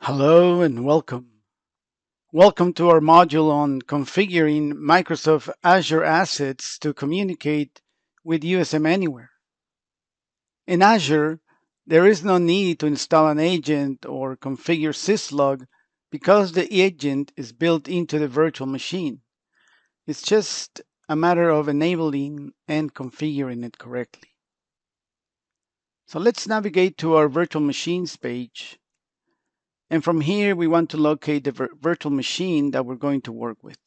Hello and welcome. Welcome to our module on configuring Microsoft Azure assets to communicate with USM Anywhere. In Azure, there is no need to install an agent or configure syslog because the agent is built into the virtual machine. It's just a matter of enabling and configuring it correctly. So let's navigate to our virtual machines page. And from here, we want to locate the virtual machine that we're going to work with.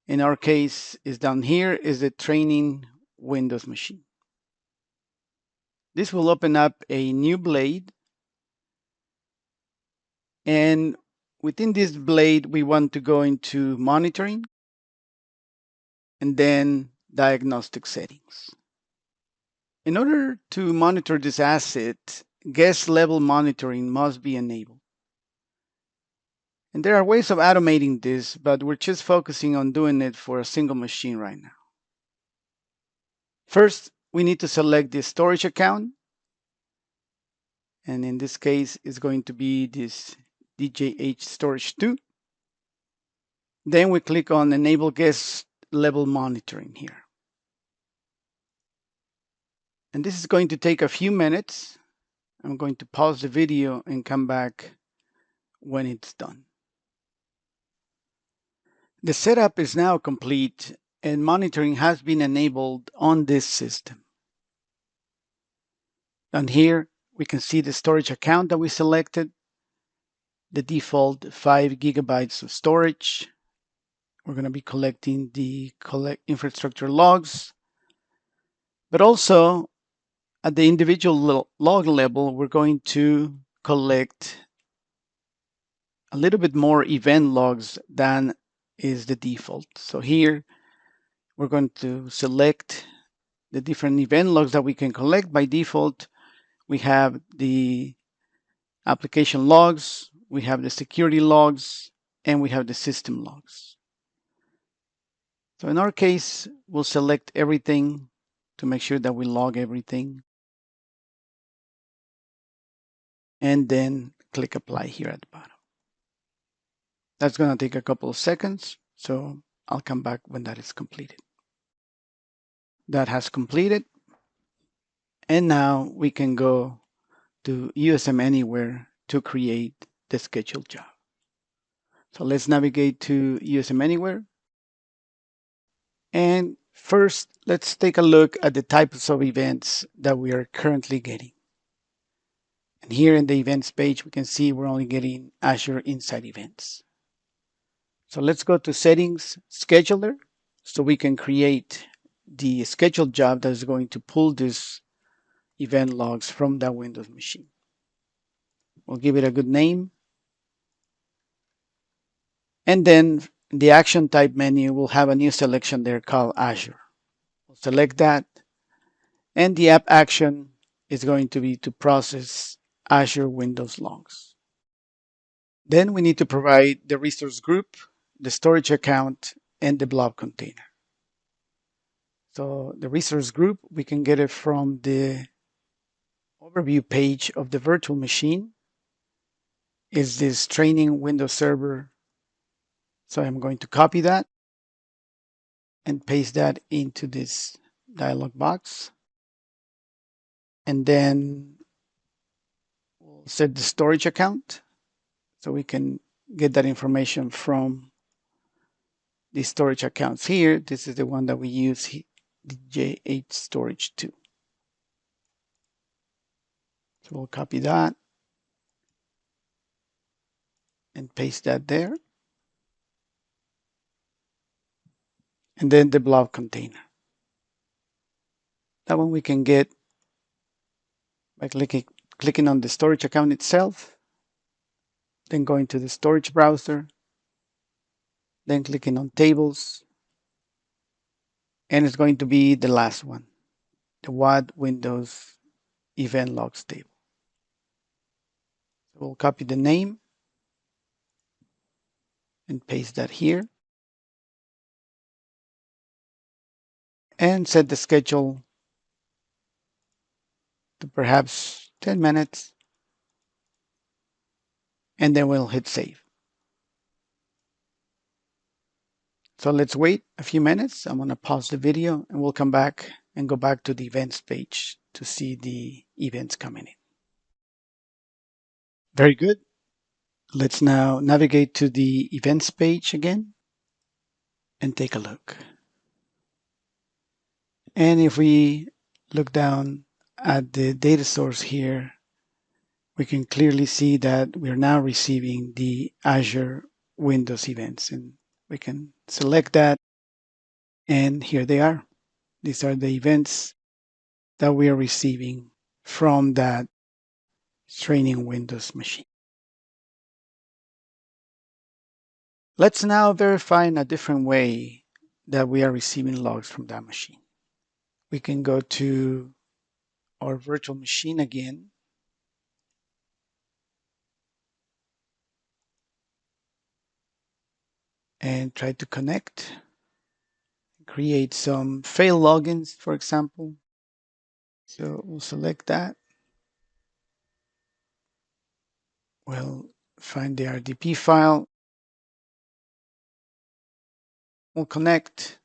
In our case, is down here is the training Windows machine. This will open up a new blade. And within this blade, we want to go into monitoring and then diagnostic settings. In order to monitor this asset, guest level monitoring must be enabled. And there are ways of automating this, but we're just focusing on doing it for a single machine right now. First, we need to select the storage account. And in this case, it's going to be this DJH storage 2. Then we click on enable guest level monitoring here. And this is going to take a few minutes. I'm going to pause the video and come back when it's done. The setup is now complete and monitoring has been enabled on this system. Down here, we can see the storage account that we selected, the default 5 gigabytes of storage. We're going to be collecting the infrastructure logs, but also at the individual log level, we're going to collect a little bit more event logs than is the default. So here, we're going to select the different event logs that we can collect. By default, we have the application logs, we have the security logs, and we have the system logs. So in our case, we'll select everything to make sure that we log everything. And then click apply here at the bottom. That's going to take a couple of seconds, so I'll come back when that is completed. That has completed. And now we can go to USM Anywhere to create the scheduled job. So let's navigate to USM Anywhere. And first, let's take a look at the types of events that we are currently getting. And here in the events page, we can see we're only getting Azure Inside Events. So let's go to Settings, Scheduler, so we can create the scheduled job that is going to pull these event logs from that Windows machine. We'll give it a good name. And then the action type menu will have a new selection there called Azure. We'll select that. And the app action is going to be to process Azure Windows logs. Then we need to provide the resource group, the storage account, and the blob container. So the resource group, we can get it from the overview page of the virtual machine. Is this training Windows Server. So I'm going to copy that and paste that into this dialog box. And then we'll set the storage account so we can get that information from the storage accounts here. This is the one that we use, the J8 storage 2. So we'll copy that and paste that there. And then the blob container. That one we can get by clicking on the storage account itself, then going to the storage browser, then clicking on tables, and it's going to be the last one, the WAD Windows event logs table. So we'll copy the name and paste that here and set the schedule to perhaps 10 minutes. and then we'll hit save. So let's wait a few minutes. I'm going to pause the video and we'll come back and go back to the events page to see the events coming in. Very good. Let's now navigate to the events page again and take a look. And if we look down at the data source here, we can clearly see that we're now receiving the Azure Windows events, and we can select that, and here they are. These are the events that we are receiving from that training Windows machine. Let's now verify in a different way that we are receiving logs from that machine. We can go to our virtual machine again, and try to connect, create some failed logins, for example. So we'll select that. We'll find the RDP file. We'll connect.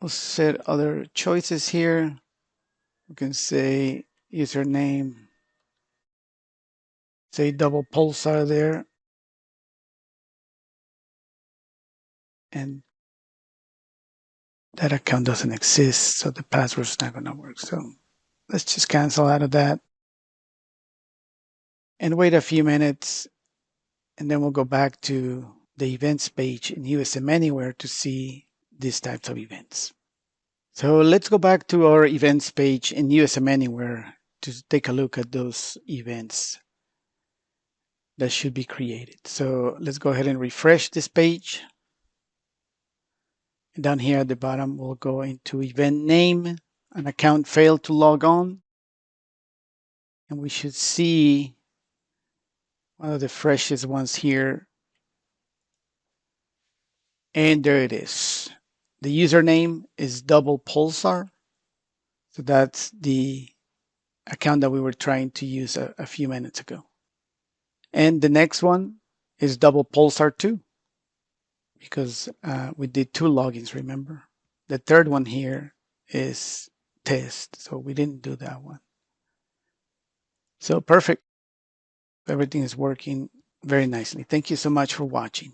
We'll set other choices here. We can say username, say double pulsar there. And that account doesn't exist, so the password's not going to work. So let's just cancel out of that and wait a few minutes, and then we'll go back to the events page in USM Anywhere to see these types of events. So let's go back to our events page in USM Anywhere to take a look at those events that should be created. So let's go ahead and refresh this page. And down here at the bottom, we'll go into event name, an account failed to log on. And we should see one of the freshest ones here. And there it is. The username is double pulsar. So that's the account that we were trying to use a few minutes ago. And the next one is double pulsar 2, because we did 2 logins, remember? The third one here is test, so we didn't do that one. So perfect. Everything is working very nicely. Thank you so much for watching.